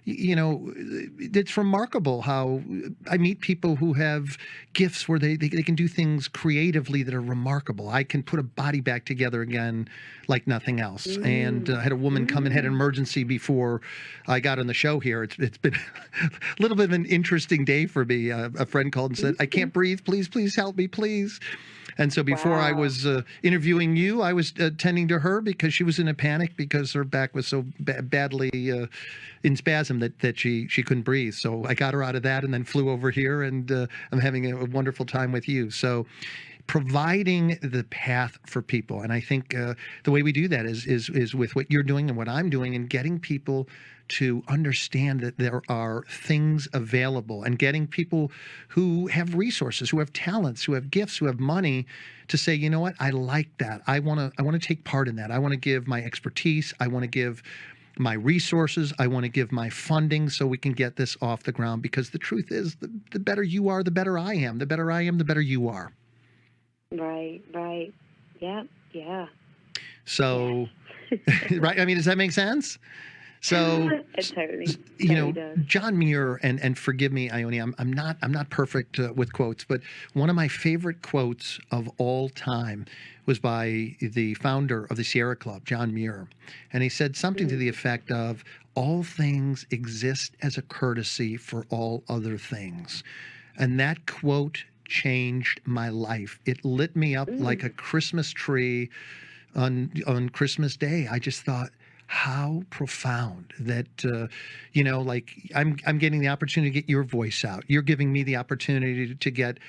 it's remarkable how I meet people who have gifts where they can do things creatively that are remarkable. I can put a body back together again like nothing else. And I had a woman come and had an emergency before I got on the show here. It's been a little bit of an interesting day for me. A friend called and said, I can't breathe. Please help me, please. And so before I was interviewing you, I was tending to her because she was in a panic because her back was so badly in spasm that she couldn't breathe. So I got her out of that and then flew over here, and I'm having a wonderful time with you. So providing the path for people. And I think the way we do that is with what you're doing and what I'm doing, and getting people to understand that there are things available, and getting people who have resources, who have talents, who have gifts, who have money, to say, you know what, I like that. I want to take part in that. I want to give my expertise. I want to give my resources. I want to give my funding so we can get this off the ground, because the truth is, the better you are, the better I am. The better I am, the better you are. Right. Yeah. So, right. I mean, does that make sense? So, it totally does. John Muir, and forgive me, Ione, I'm not perfect with quotes, but one of my favorite quotes of all time was by the founder of the Sierra Club, John Muir. And he said something to the effect of, all things exist as a courtesy for all other things. And that quote changed my life. It lit me up like a Christmas tree on Christmas Day. I just thought, how profound that, like I'm getting the opportunity to get your voice out. You're giving me the opportunity to get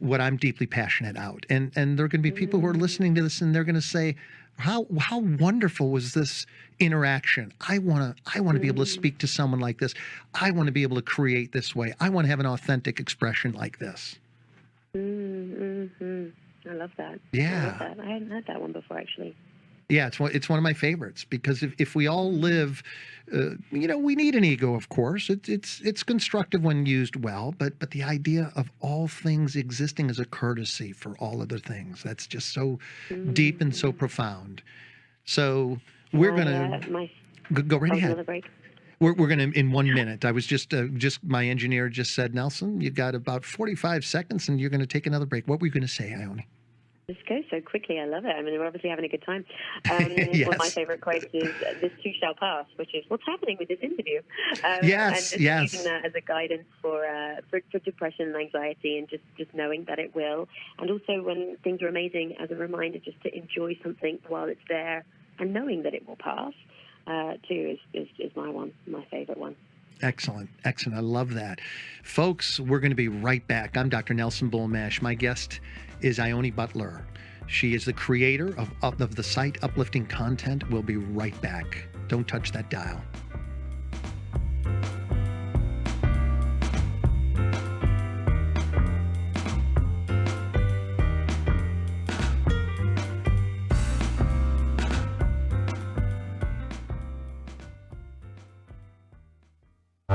what I'm deeply passionate out. And there are going to be people who are listening to this, and they're going to say, how wonderful was this interaction? I want to be able to speak to someone like this. I want to be able to create this way. I want to have an authentic expression like this. I love that. Yeah. I hadn't heard that one before, actually. Yeah, it's one of my favorites, because if we all live, we need an ego, of course. It's constructive when used well, but the idea of all things existing as a courtesy for all other things, that's just so deep and so profound. So we're gonna go right ahead. We're gonna, in 1 minute. I was just my engineer just said, Nelson, you've got about 45 seconds, and you're gonna take another break. What were you gonna say, Ione? This goes so quickly. I love it. I mean, we're obviously having a good time. One of my favorite quotes is, "This too shall pass," which is what's happening with this interview. And just using that as a guidance for depression and anxiety, and just knowing that it will. And also, when things are amazing, as a reminder just to enjoy something while it's there, and knowing that it will pass, too, is my favorite one. Excellent. I love that. Folks, we're going to be right back. I'm Dr. Nelson Bulmash. My guest is Ione Butler. She is the creator of the site Uplifting Content. We'll be right back. Don't touch that dial.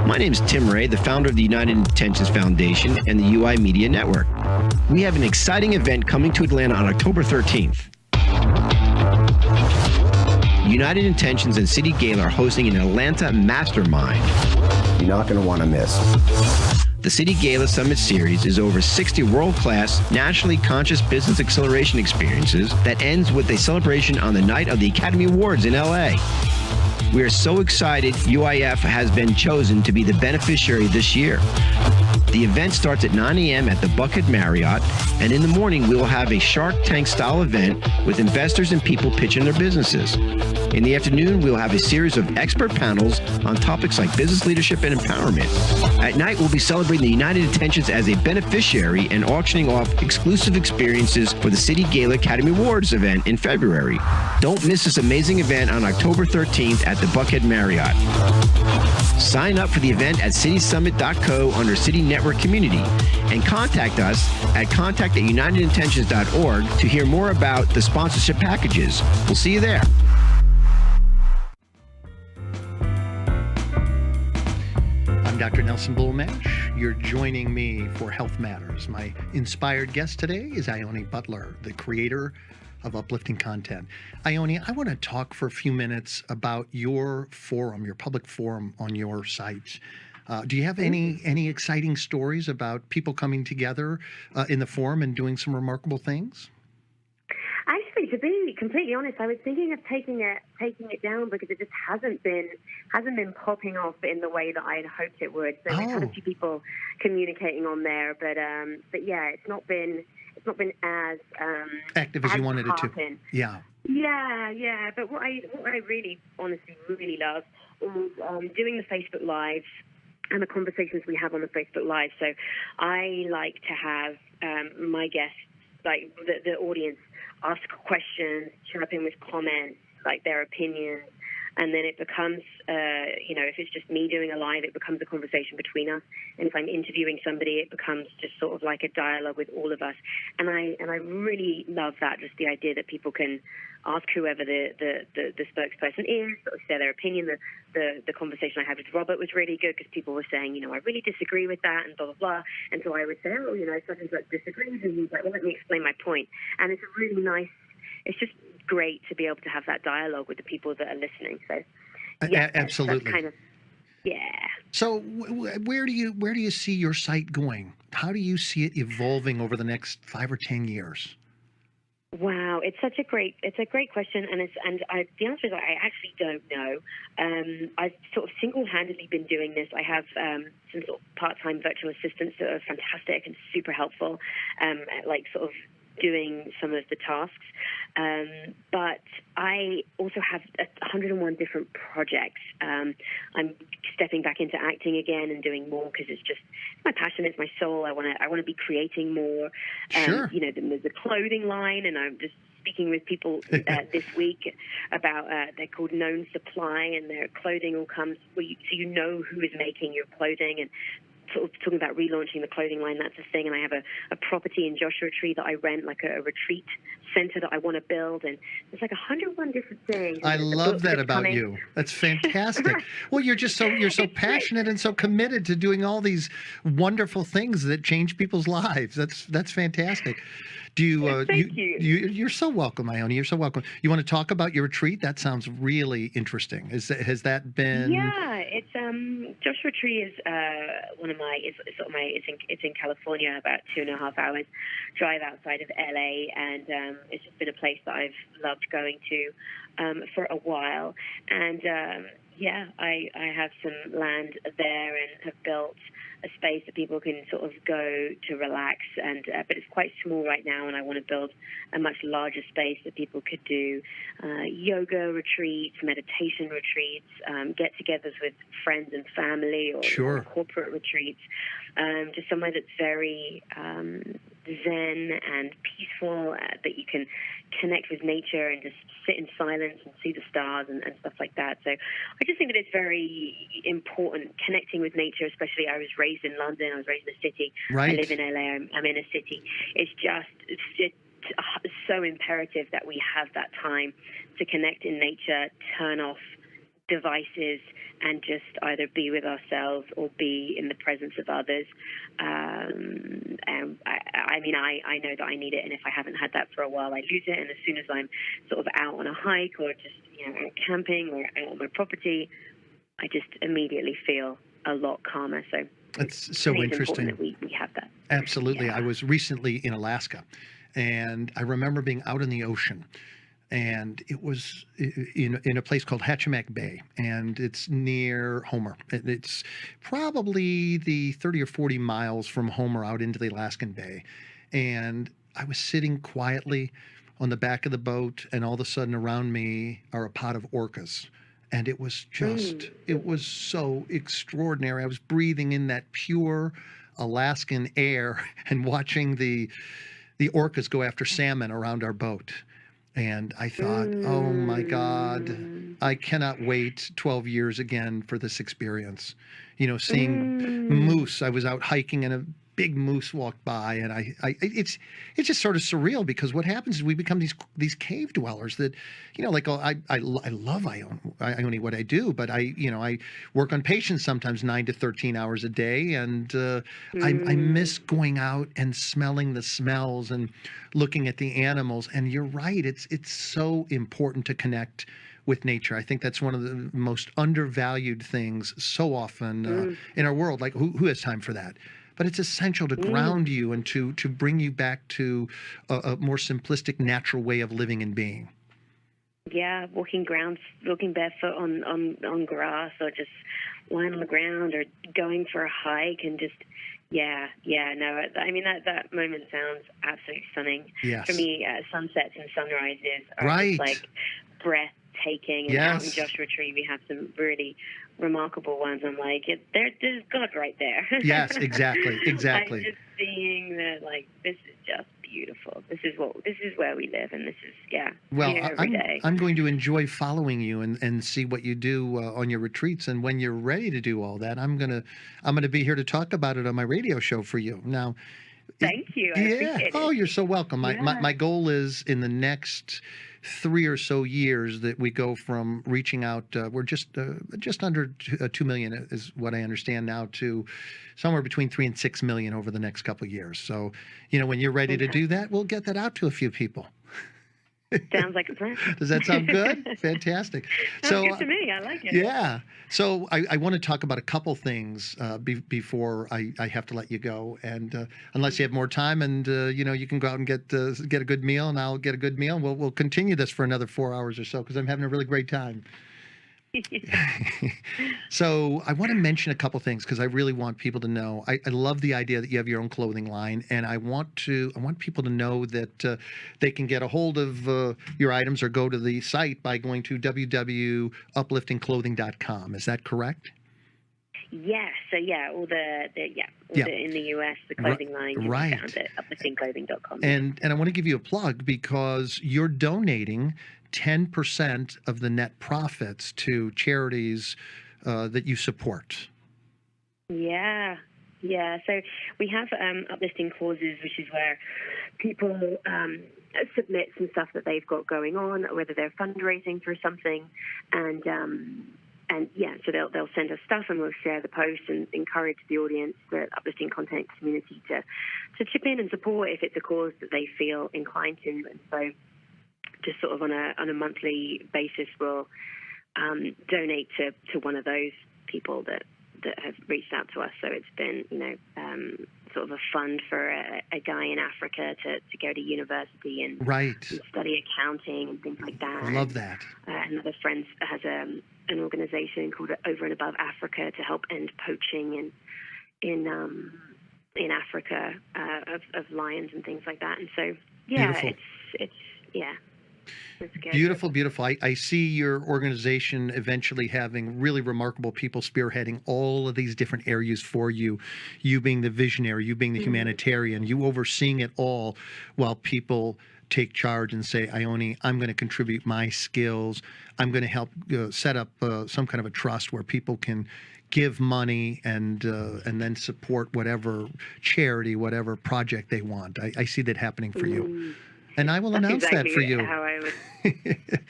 My name is Tim Ray, the founder of the United Intentions Foundation and the UI Media Network. We have an exciting event coming to Atlanta on October 13th. United Intentions and City Gala are hosting an Atlanta Mastermind. You're not going to want to miss. The City Gala Summit Series is over 60 world-class, nationally conscious business acceleration experiences that ends with a celebration on the night of the Academy Awards in LA. We are so excited UIF has been chosen to be the beneficiary this year. The event starts at 9 a.m. at the Buckhead Marriott, and in the morning we will have a Shark Tank-style event with investors and people pitching their businesses. In the afternoon, we will have a series of expert panels on topics like business leadership and empowerment. At night, we'll be celebrating the United Intentions as a beneficiary and auctioning off exclusive experiences for the City Gala Academy Awards event in February. Don't miss this amazing event on October 13th at the Buckhead Marriott. Sign up for the event at citysummit.co under City Network Community and contact us at contact@unitedintentions.org to hear more about the sponsorship packages. We'll see you there. I'm Dr. Nelson Bulmash. You're joining me for Health Matters. My inspired guest today is Ione Butler, the creator of Uplifting Content. Ione, I want to talk for a few minutes about your forum, your public forum on your site. Do you have any exciting stories about people coming together in the forum and doing some remarkable things? Actually, to be completely honest, I was thinking of taking it down because it just hasn't been popping off in the way that I had hoped it would. So we've had a few people communicating on there, but yeah, it's not been as active as you wanted it to. Yeah. Yeah. But what I really, honestly, really love is doing the Facebook Lives and the conversations we have on the Facebook Live. So I like to have my guests, like the audience, ask questions, chirp in with comments, like their opinions, and then it becomes, if it's just me doing a live, it becomes a conversation between us. And if I'm interviewing somebody, it becomes just sort of like a dialogue with all of us. And I really love that, just the idea that people can ask whoever the spokesperson is, or say their opinion. The conversation I had with Robert was really good because people were saying, I really disagree with that, and blah, blah, blah. And so I would say, such and such disagrees, and he's like, well, let me explain my point. And it's a really nice, it's just great to be able to have that dialogue with the people that are listening. So, yeah, absolutely. That's kind of, yeah. So, where do you see your site going? How do you see it evolving over the next 5 or 10 years? Wow, it's a great question, and the answer is I actually don't know. I've sort of single-handedly been doing this. I have some sort of part-time virtual assistants that are fantastic and super helpful, like sort of doing some of the tasks. But I also have 101 different projects. I'm stepping back into acting again and doing more because it's my passion, it's my soul. I want to be creating more. Sure. There's a clothing line, and I'm just speaking with people this week about they're called Known Supply, and their clothing all comes so you know who is making your clothing, and sort of talking about relaunching the clothing line. That's a thing. And I have a property in Joshua Tree that I rent, like a retreat center that I want to build. And there's like 101 different things. I love that about you. That's fantastic. Well, you're so passionate and so committed to doing all these wonderful things that change people's lives. That's fantastic. Do you? Thank you. You're so welcome, Ione. You're so welcome. You want to talk about your retreat? That sounds really interesting. Has that been? Yeah, it's Joshua Tree is one of my. It's in California, about 2.5 hours drive outside of LA, and it's just been a place that I've loved going to for a while. And yeah, I have some land there and have built a space that people can sort of go to relax, and but it's quite small right now, and I want to build a much larger space that people could do yoga retreats, meditation retreats, get-togethers with friends and family, or corporate retreats, just somewhere that's very zen and peaceful, that you can connect with nature and just sit in silence and see the stars and stuff like that. So I just think that it's very important connecting with nature, especially I was raised in London, I was raised in a city. Right. I live in LA, I'm in a city. It's just so imperative that we have that time to connect in nature, turn off devices, and just either be with ourselves or be in the presence of others. And I know that I need it, and if I haven't had that for a while, I lose it. And as soon as I'm sort of out on a hike or just out camping or out on my property, I just immediately feel a lot calmer. So It's so it's interesting. important that we have that. Absolutely. Yeah. I was recently in Alaska, and I remember being out in the ocean, and it was in a place called Hatchimack Bay, and it's near Homer. It's probably the 30 or 40 miles from Homer out into the Alaskan Bay. And I was sitting quietly on the back of the boat, and all of a sudden around me are a pod of orcas. And it was just, it was so extraordinary. I was breathing in that pure Alaskan air and watching the orcas go after salmon around our boat. And I thought, oh my God, I cannot wait 12 years again for this experience. You know, seeing moose. I was out hiking and a big moose walked by, and it's just sort of surreal, because what happens is we become these cave dwellers that, you know, like, oh, I love Ione, what I do, but I work on patients sometimes 9 to 13 hours a day, and I miss going out and smelling the smells and looking at the animals. And you're right, it's so important to connect with nature. I think that's one of the most undervalued things so often in our world. Like, who has time for that? But it's essential to ground you and to bring you back to a more simplistic, natural way of living and being. Yeah, walking barefoot on grass, or just lying on the ground, or going for a hike, and just no. I mean, that moment sounds absolutely stunning. Yes. For me, sunsets and sunrises are Right. just like breathtaking. And out in Joshua Tree, we have some really remarkable ones. I'm like, there's God right there. Yes, exactly. I'm just seeing that, like, this is just beautiful. This is where we live, and this is Well, here every day. I'm going to enjoy following you and see what you do on your retreats. And when you're ready to do all that, I'm gonna be here to talk about it on my radio show for you. Now, Thank you. I appreciate it. Oh, you're so welcome. Yeah. My goal is in the next 3 or so years that we go from reaching out. We're just under 2 million is what I understand now, to somewhere between 3 and 6 million over the next couple of years. So, you know, when you're ready to do that, we'll get that out to a few people. Sounds like a plan. Does that sound good? Fantastic. Sounds good to me. I like it. Yeah. So I want to talk about a couple things before I have to let you go. And unless you have more time, and you can go out and get a good meal, and I'll get a good meal. We'll continue this for another 4 hours or so, because I'm having a really great time. So I want to mention a couple things, because I really want people to know. I love the idea that you have your own clothing line, and I want people to know that they can get a hold of your items or go to the site by going to www.upliftingclothing.com. Is that correct? Yes. So all the in the US, the clothing line can be found at upliftingclothing.com. And I want to give you a plug, because you're donating 10% of the net profits to charities that you support. Yeah. So we have uplifting causes, which is where people submit some stuff that they've got going on, whether they're fundraising for something, and so they'll send us stuff, and we'll share the post and encourage the audience, the uplifting content community, to chip in and support if it's a cause that they feel inclined to. And so, just sort of on a monthly basis, we'll donate to one of those people that have reached out to us. So it's been sort of a fund for a guy in Africa to go to university and study accounting and things like that. I love that. Another friend has an organization called Over and Above Africa to help end poaching in Africa of lions and things like that. And so it's Beautiful. I see your organization eventually having really remarkable people spearheading all of these different areas for you. You being the visionary, you being the humanitarian, you overseeing it all, while people take charge and say, Ione, I'm going to contribute my skills. I'm going to help set up some kind of a trust where people can give money and then support whatever charity, whatever project they want. I see that happening for you. And I will announce that for you. How I would.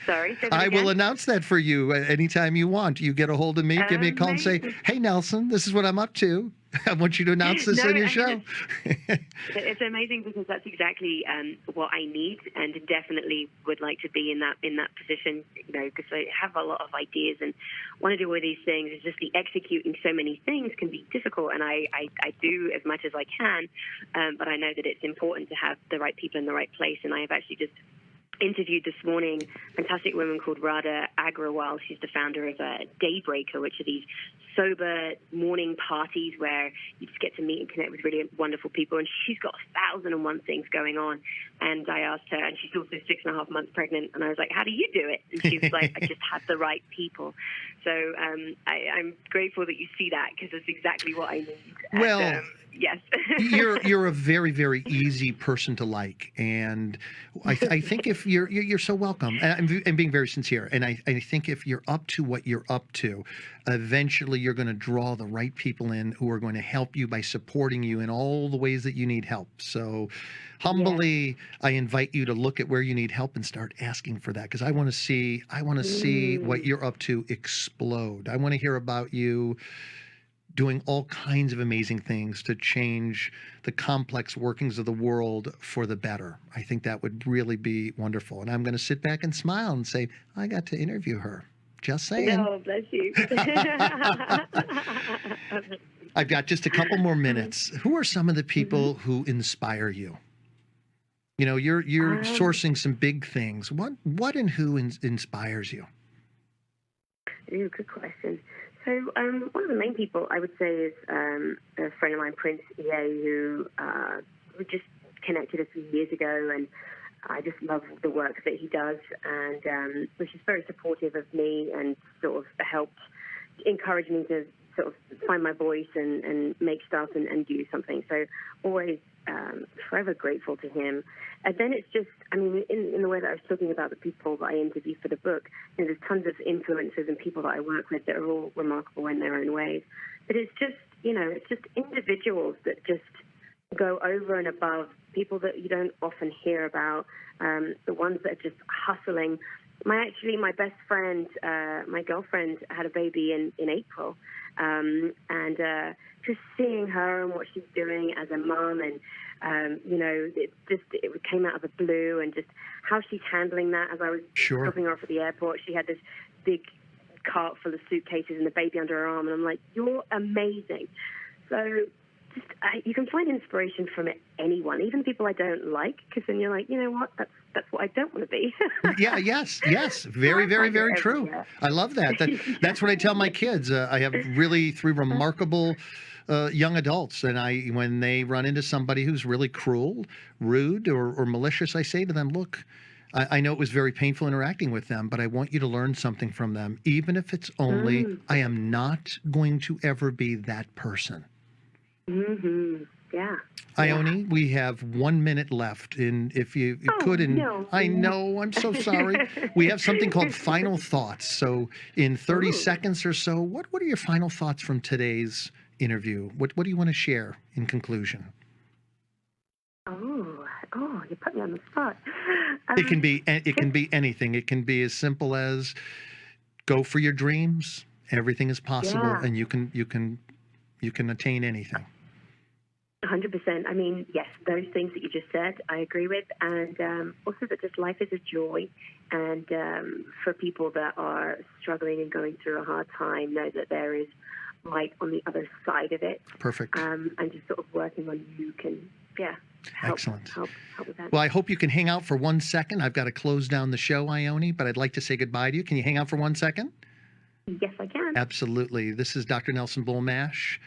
Sorry. I will announce that for you anytime you want. You get a hold of me, give me a call, and say, "Hey, Nelson, this is what I'm up to." I want you to announce this No, on your I show. mean, it's amazing because that's exactly what I need, and definitely would like to be in that position. Because I have a lot of ideas and want to do all these things. It's just the executing so many things can be difficult, and I do as much as I can, but I know that it's important to have the right people in the right place. And I have actually just interviewed this morning a fantastic woman called Radha Agrawal. She's the founder of Daybreaker, which are these sober morning parties where you just get to meet and connect with really wonderful people. And she's got 1,001 things going on. And I asked her, and she's also 6.5 months pregnant. And I was like, how do you do it? And she was like, I just have the right people. So I'm grateful that you see that, because that's exactly what I need. Well, and, yes. you're a very, very easy person to like, and I think if you're so welcome, and I'm being very sincere, and I think if you're up to what you're up to, eventually you're going to draw the right people in who are going to help you by supporting you in all the ways that you need help. So humbly, I invite you to look at where you need help and start asking for that, because I want to see what you're up to explode. I want to hear about you doing all kinds of amazing things to change the complex workings of the world for the better. I think that would really be wonderful. And I'm going to sit back and smile and say, I got to interview her. Just saying. No, bless you. I've got just a couple more minutes. Who are some of the people who inspire you? You're sourcing some big things. What and who inspires you? Ooh, good question. So one of the main people I would say is a friend of mine, Prince Ione, who we just connected a few years ago, and I just love the work that he does, and which is very supportive of me and sort of helped encourage me to sort of find my voice and make stuff and do something. So always forever grateful to him. And then it's just, I mean, in the way that I was talking about the people that I interviewed for the book, there's tons of influencers and people that I work with that are all remarkable in their own ways. But it's just, it's just individuals that just go over and above, people that you don't often hear about, the ones that are just hustling. My best friend, my girlfriend, had a baby in April, and just seeing her and what she's doing as a mom, and it came out of the blue, and just how she's handling that. As I was dropping her off at the airport, she had this big cart full of suitcases and the baby under her arm, and I'm like, you're amazing. So you can find inspiration from anyone, even people I don't like, because then you're like, you know what, that's what I don't want to be. Yes. Very, very, very true. I love that. That's what I tell my kids. I have really 3 remarkable young adults, and when they run into somebody who's really cruel, rude, or malicious, I say to them, look, I know it was very painful interacting with them, but I want you to learn something from them, even if it's only, I am not going to ever be that person. Yeah. Ione, we have 1 minute left, and if you could, no. I know, I'm so sorry. We have something called final thoughts. So in 30 seconds or so, what are your final thoughts from today's interview? What do you want to share in conclusion? Oh, you put me on the spot. It can be anything. It can be as simple as go for your dreams. Everything is possible, and you can attain anything. 100%. I mean, yes, those things that you just said, I agree with. And also that just life is a joy. And for people that are struggling and going through a hard time, know that there is light on the other side of it. Perfect. And just sort of working on you can, help with that. Well, I hope you can hang out for 1 second. I've got to close down the show, Ione, but I'd like to say goodbye to you. Can you hang out for 1 second? Yes, I can. Absolutely. This is Dr. Nelson Bulmash.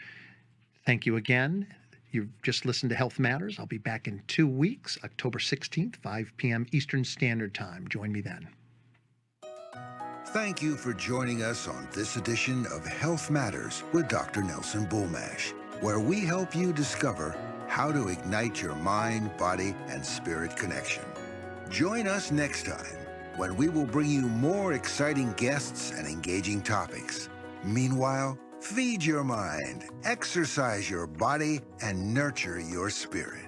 Thank you again. You've just listened to Health Matters. I'll be back in 2 weeks, October 16th, 5 p.m. Eastern Standard Time. Join me then. Thank you for joining us on this edition of Health Matters with Dr. Nelson Bulmash, where we help you discover how to ignite your mind, body, and spirit connection. Join us next time when we will bring you more exciting guests and engaging topics. Meanwhile, feed your mind, exercise your body, and nurture your spirit.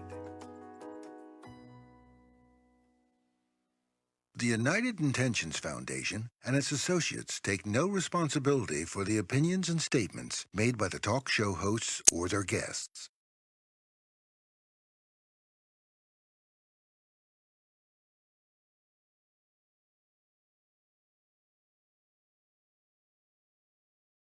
The United Intentions Foundation and its associates take no responsibility for the opinions and statements made by the talk show hosts or their guests.